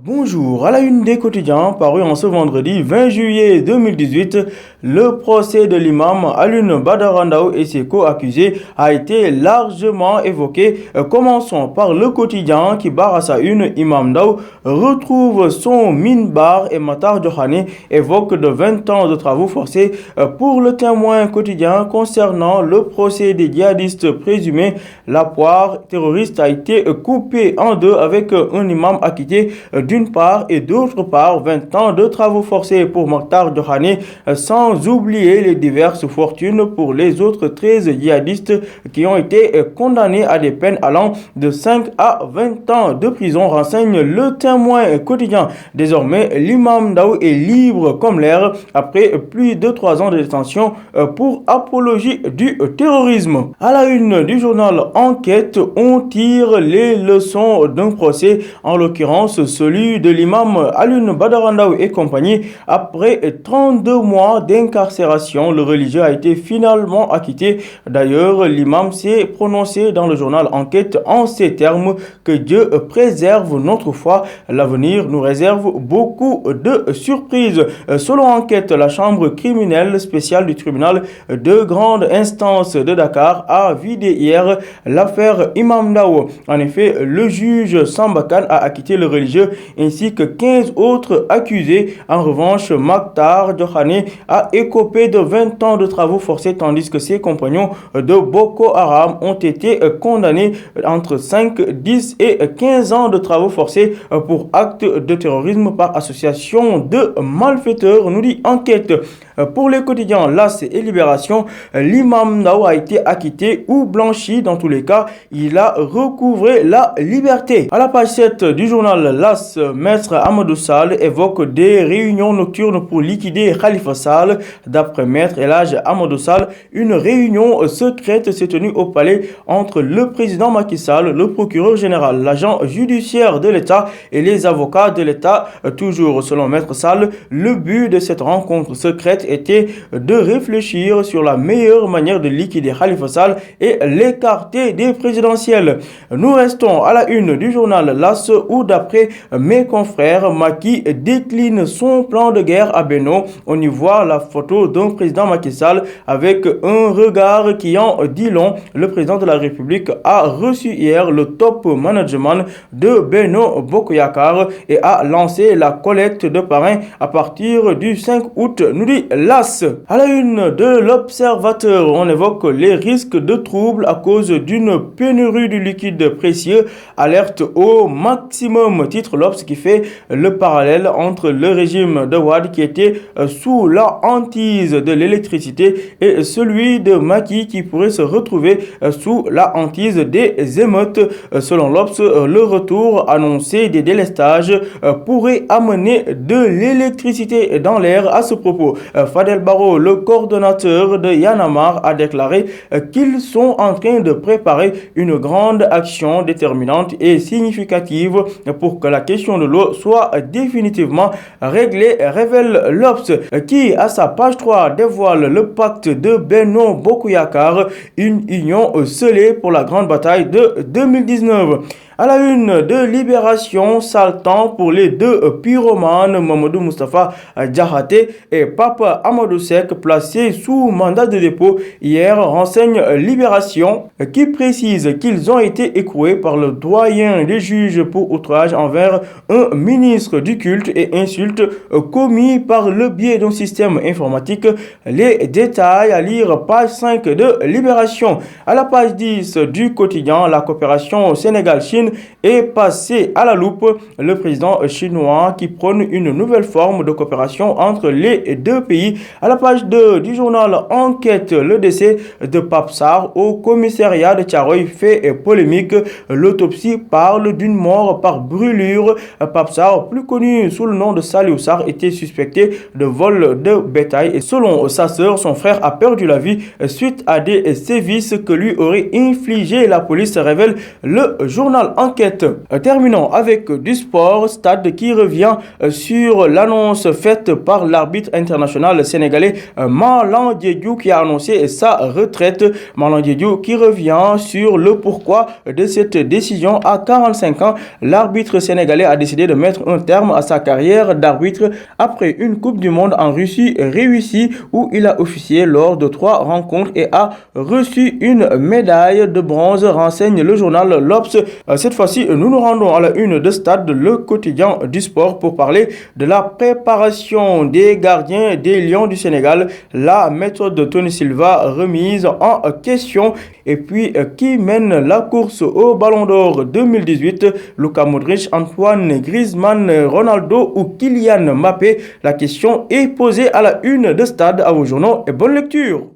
Bonjour, à la une des quotidiens, paru en ce vendredi 20 juillet 2018, le procès de l'imam Alioune Badara Ndao et ses co-accusés a été largement évoqué. Commençons par le quotidien qui barre à sa une. Imam Ndao retrouve son minbar et Matar Diokhane évoque de 20 ans de travaux forcés. Pour le Témoin quotidien concernant le procès des djihadistes présumés, la poire terroriste a été coupée en deux avec un imam acquitté d'une part et d'autre part 20 ans de travaux forcés pour Matar Diokhane, sans oublier les diverses fortunes pour les autres 13 djihadistes qui ont été condamnés à des peines allant de 5 à 20 ans de prison, renseigne le Témoin quotidien. Désormais, l'imam Ndao est libre comme l'air après plus de 3 ans de détention pour apologie du terrorisme. À la une du journal Enquête, on tire les leçons d'un procès, en l'occurrence celui de l'imam Alioune Badara Ndao et compagnie. Après 32 mois d'incarcération, le religieux a été finalement acquitté. D'ailleurs, l'imam s'est prononcé dans le journal Enquête en ces termes: que Dieu préserve notre foi, l'avenir nous réserve beaucoup de surprises. Selon Enquête, la chambre criminelle spéciale du tribunal de grande instance de Dakar a vidé hier l'affaire Imam Ndao. En effet, le juge Sambakan a acquitté le religieux ainsi que 15 autres accusés. En revanche, Matar Diokhane a écopé de 20 ans de travaux forcés, tandis que ses compagnons de Boko Haram ont été condamnés entre 5, 10 et 15 ans de travaux forcés pour actes de terrorisme par association de malfaiteurs, nous dit Enquête. Pour les quotidiens LAS et Libération, l'imam Ndao a été acquitté ou blanchi. Dans tous les cas, il a recouvré la liberté. À la page 7 du journal LAS, Maître Amadou Sall évoque des réunions nocturnes pour liquider Khalifa Sall. D'après Maître Elhadji Amadou Sall, une réunion secrète s'est tenue au palais entre le président Macky Sall, le procureur général, l'agent judiciaire de l'État et les avocats de l'État. Toujours selon Maître Sall, le but de cette rencontre secrète était de réfléchir sur la meilleure manière de liquider Khalifa Sall et l'écarter des présidentielles. Nous restons à la une du journal LAS où, d'après mes confrères, Macky décline son plan de guerre à Beno. On y voit la photo d'un président Macky Sall avec un regard qui en dit long. Le président de la République a reçu hier le top management de Benno Bokk Yakaar et a lancé la collecte de parrains à partir du 5 août, nous dit LAS. À la une de l'Observateur, on évoque les risques de troubles à cause d'une pénurie du liquide précieux. Alerte au maximum, titre l'Obs, qui fait le parallèle entre le régime de Wade qui était sous la hantise de l'électricité et celui de Macky qui pourrait se retrouver sous la hantise des émeutes. Selon l'Obs, le retour annoncé des délestages pourrait amener de l'électricité dans l'air. À ce propos, Fadel Barro, le coordonnateur de Y'en a marre, a déclaré qu'ils sont en train de préparer une grande action déterminante et significative pour que la question de l'eau soit définitivement réglée, révèle l'Obs, qui à sa page 3 dévoile le pacte de Benno Bokk Yakaar, une union scellée pour la grande bataille de 2019. À la une de Libération, sale temps pour les deux pyromanes Mamadou Moustapha Diakhaté et Pape Amadou Seck, placés sous mandat de dépôt hier, renseigne Libération, qui précise qu'ils ont été écroués par le doyen des juges pour outrage envers un ministre du culte et insulte commis par le biais d'un système informatique. Les détails à lire page 5 de Libération. À la page 10 du quotidien, la coopération Sénégal-Chine est passé à la loupe. Le président chinois qui prône une nouvelle forme de coopération entre les deux pays. À la page 2 du journal Enquête, le décès de Pape Sarr au commissariat de Thiaroye fait polémique. L'autopsie parle d'une mort par brûlure. Pape Sarr, plus connu sous le nom de Saliou Sarr, était suspecté de vol de bétail et selon sa sœur, son frère a perdu la vie suite à des sévices que lui aurait infligé la police, révèle le journal enquête. Terminons avec du sport. Stade qui revient sur l'annonce faite par l'arbitre international sénégalais Malang Diédhiou qui a annoncé sa retraite. Malang Diédhiou qui revient sur le pourquoi de cette décision. À 45 ans, l'arbitre sénégalais a décidé de mettre un terme à sa carrière d'arbitre après une Coupe du Monde en Russie réussie où il a officié lors de 3 rencontres et a reçu une médaille de bronze, renseigne le journal L'Obs. Cette fois-ci, nous nous rendons à la une de Stade, le quotidien du sport, pour parler de la préparation des gardiens des Lions du Sénégal. La méthode de Tony Silva remise en question. Et puis, qui mène la course au Ballon d'Or 2018? Luka Modric, Antoine Griezmann, Ronaldo ou Kylian Mbappé? La question est posée à la une de Stade. À vos journaux et bonne lecture.